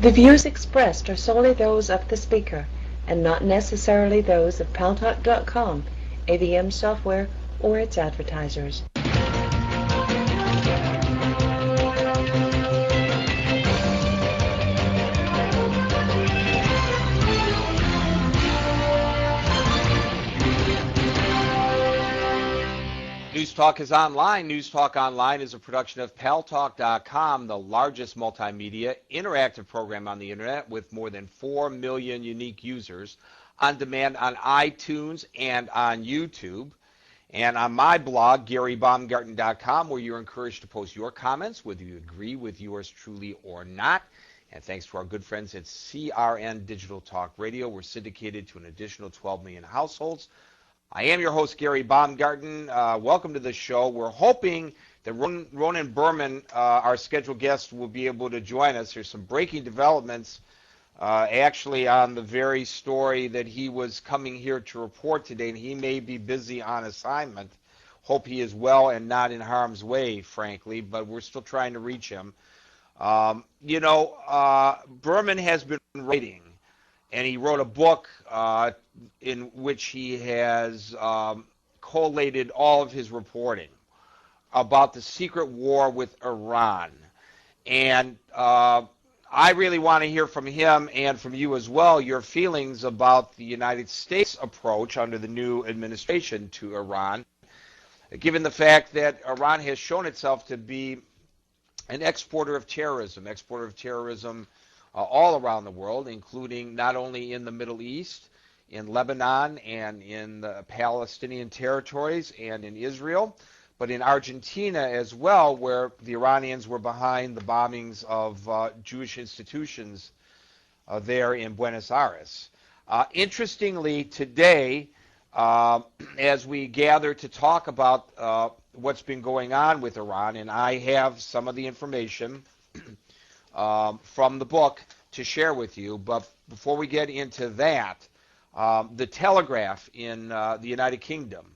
The views expressed are solely those of the speaker and not necessarily those of Paltalk.com, AVM software, or its advertisers. News Talk is online. News Talk Online is a production of Paltalk.com, the largest multimedia interactive program on the internet with more than 4 million unique users on demand on iTunes and on YouTube. And on my blog, GaryBaumgarten.com, where you're encouraged to post your comments, whether you agree with yours truly or not. And thanks to our good friends at CRN Digital Talk Radio, we're syndicated to an additional 12 million households. I am your host, Gary Baumgarten. Welcome to the show. We're hoping that Ronen Bergman, our scheduled guest, will be able to join us. There's some breaking developments actually on the very story that he was coming here to report today, and he may be busy on assignment. Hope he is well and not in harm's way, frankly, but we're still trying to reach him. Bergman has been writing, and he wrote a book in which he has collated all of his reporting about the secret war with Iran. And I really want to hear from him and from you as well, your feelings about the United States approach under the new administration to Iran, given the fact that Iran has shown itself to be an exporter of terrorism all around the world, including not only in the Middle East, in Lebanon, and in the Palestinian territories, and in Israel, but in Argentina as well, where the Iranians were behind the bombings of Jewish institutions there in Buenos Aires. Interestingly, today, as we gather to talk about what's been going on with Iran, and I have some of the information from the book to share with you. But before we get into that, the Telegraph in the United Kingdom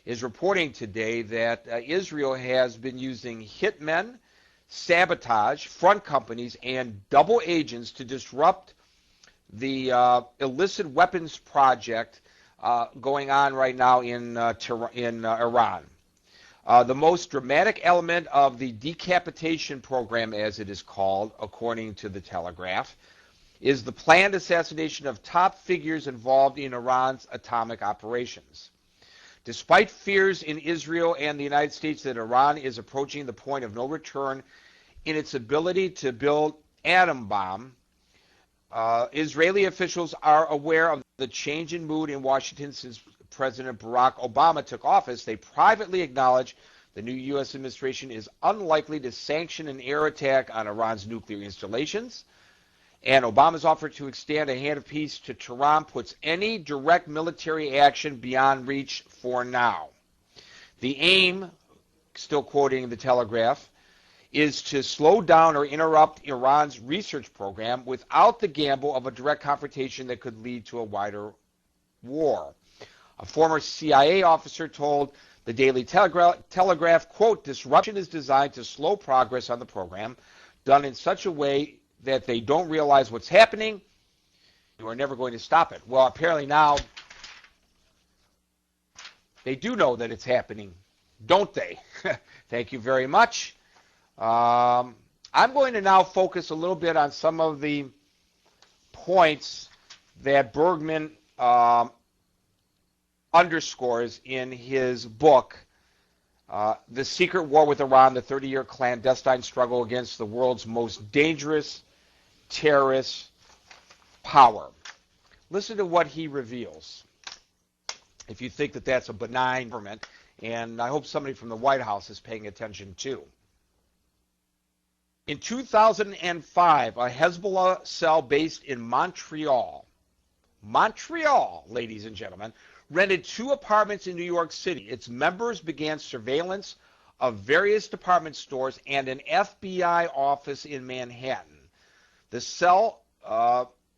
is reporting today that Israel has been using hitmen, sabotage, front companies, and double agents to disrupt the illicit weapons project going on right now in Iran. The most dramatic element of the decapitation program, as it is called, according to the Telegraph, is the planned assassination of top figures involved in Iran's atomic operations. Despite fears in Israel and the United States that Iran is approaching the point of no return in its ability to build atom bomb, Israeli officials are aware of the change in mood in Washington since President Barack Obama took office. They privately acknowledge the new U.S. administration is unlikely to sanction an air attack on Iran's nuclear installations. And Obama's offer to extend a hand of peace to Tehran puts any direct military action beyond reach for now. The aim, still quoting the Telegraph, is to slow down or interrupt Iran's research program without the gamble of a direct confrontation that could lead to a wider war. A former CIA officer told the Daily Telegraph, quote, "Disruption is designed to slow progress on the program, done in such a way that they don't realize what's happening. You are never going to stop it." Well, apparently now they do know that it's happening, don't they? Thank you very much. I'm going to now focus a little bit on some of the points that Bergman underscores in his book, The Secret War with Iran, the 30-year clandestine struggle against the world's most dangerous terrorist power. Listen to what he reveals, if you think that that's a benign government, and I hope somebody from the White House is paying attention too. In 2005, a Hezbollah cell based in Montreal, ladies and gentlemen, rented 2 apartments in New York City. Its members began surveillance of various department stores and an FBI office in Manhattan. The cell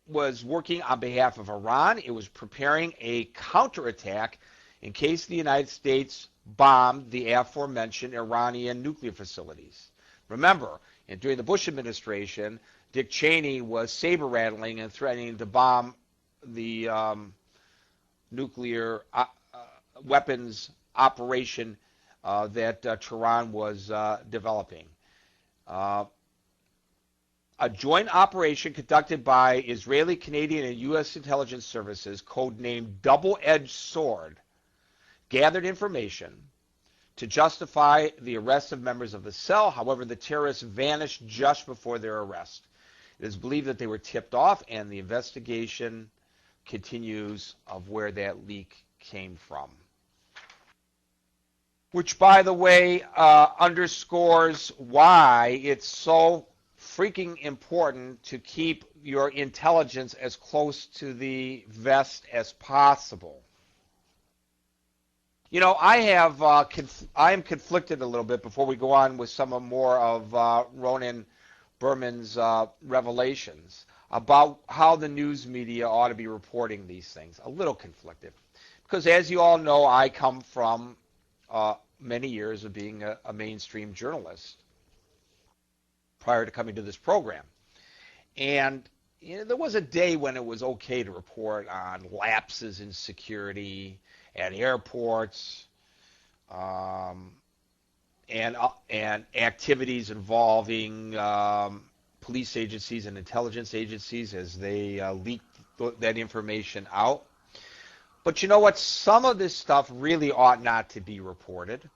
was working on behalf of Iran. It was preparing a counterattack in case the United States bombed the aforementioned Iranian nuclear facilities. Remember, during the Bush administration, Dick Cheney was saber-rattling and threatening to bomb the nuclear weapons operation that Tehran was developing. A joint operation conducted by Israeli, Canadian, and U.S. intelligence services, codenamed Double-Edged Sword, gathered information to justify the arrest of members of the cell. However, the terrorists vanished just before their arrest. It is believed that they were tipped off, and the investigation continues of where that leak came from. Which, by the way, underscores why it's so freaking important to keep your intelligence as close to the vest as possible. You know, I am conflicted a little bit before we go on with some more of Ronen Bergman's revelations about how the news media ought to be reporting these things. A little conflicted. Because as you all know, I come from many years of being a mainstream journalist prior to coming to this program. And you know, there was a day when it was okay to report on lapses in security at airports and activities involving police agencies and intelligence agencies as they leaked that information out. But you know what? Some of this stuff really ought not to be reported.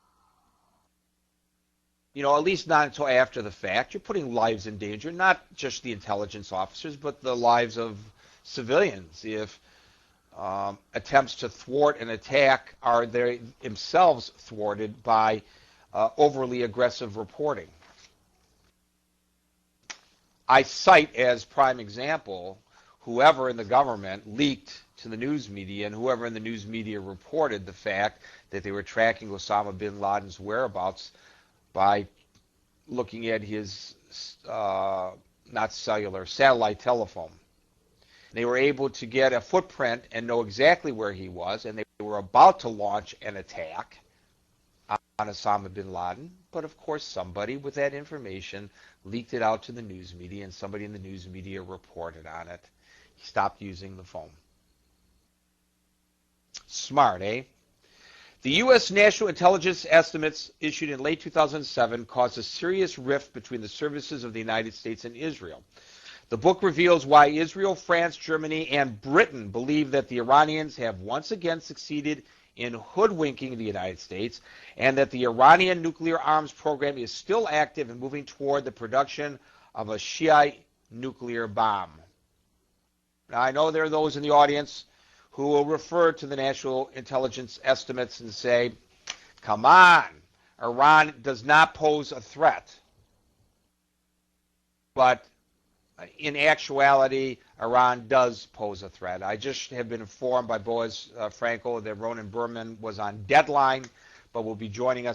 You know, at least not until after the fact. You're putting lives in danger, not just the intelligence officers, but the lives of civilians. If attempts to thwart an attack are themselves thwarted by overly aggressive reporting. I cite as prime example whoever in the government leaked to the news media and whoever in the news media reported the fact that they were tracking Osama bin Laden's whereabouts by looking at his satellite telephone. They were able to get a footprint and know exactly where he was, and they were about to launch an attack on Osama bin Laden. But of course, somebody with that information leaked it out to the news media, and somebody in the news media reported on it. He stopped using the phone. Smart, eh? The U.S. National Intelligence estimates issued in late 2007 caused a serious rift between the services of the United States and Israel. The book reveals why Israel, France, Germany, and Britain believe that the Iranians have once again succeeded in hoodwinking the United States, and that the Iranian nuclear arms program is still active and moving toward the production of a Shiite nuclear bomb. Now, I know there are those in the audience who will refer to the national intelligence estimates and say, come on, Iran does not pose a threat. But in actuality, Iran does pose a threat. I just have been informed by Boaz Frankel that Ronen Bergman was on deadline, but will be joining us